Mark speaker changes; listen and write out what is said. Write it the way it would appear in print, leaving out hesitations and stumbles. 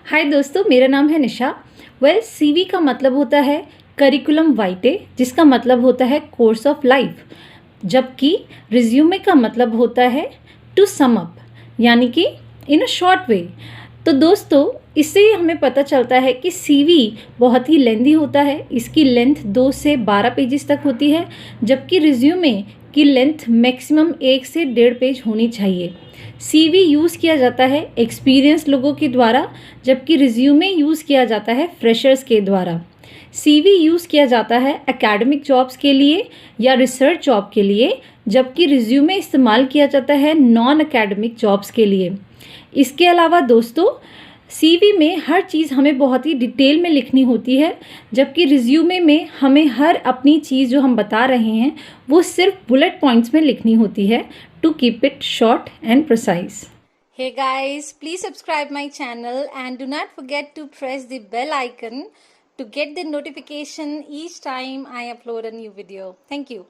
Speaker 1: हाय दोस्तों, मेरा नाम है निशा। सीवी का मतलब होता है करिकुलम वाइटे, जिसका मतलब होता है कोर्स ऑफ लाइफ, जबकि रिज्यूमे का मतलब होता है टू सम अप, यानी कि इन अ शॉर्ट वे। तो दोस्तों, इससे ही हमें पता चलता है कि सीवी बहुत ही लेंदी होता है। इसकी लेंथ 2 से 12 पेजेस तक होती है, जबकि रिज्यूमे की लेंथ मैक्सिमम 1 से 1.5 पेज होनी चाहिए। सीवी यूज़ किया जाता है एक्सपीरियंस लोगों के द्वारा, जबकि रिज्यूमे यूज़ किया जाता है फ्रेशर्स के द्वारा। सीवी यूज़ किया जाता है एकेडमिक जॉब्स के लिए या रिसर्च जॉब के लिए, जबकि रिज्यूमे इस्तेमाल किया जाता है नॉन एकेडमिक जॉब्स के लिए। इसके अलावा दोस्तों, सीवी में हर चीज़ हमें बहुत ही डिटेल में लिखनी होती है, जबकि रिज्यूमे में हमें हर अपनी चीज़ जो हम बता रहे हैं वो सिर्फ बुलेट पॉइंट्स में लिखनी होती है, to keep it short and precise.
Speaker 2: Hey guys, please subscribe my channel and do not forget to press the bell icon to get the notification each time I upload a new video. Thank you.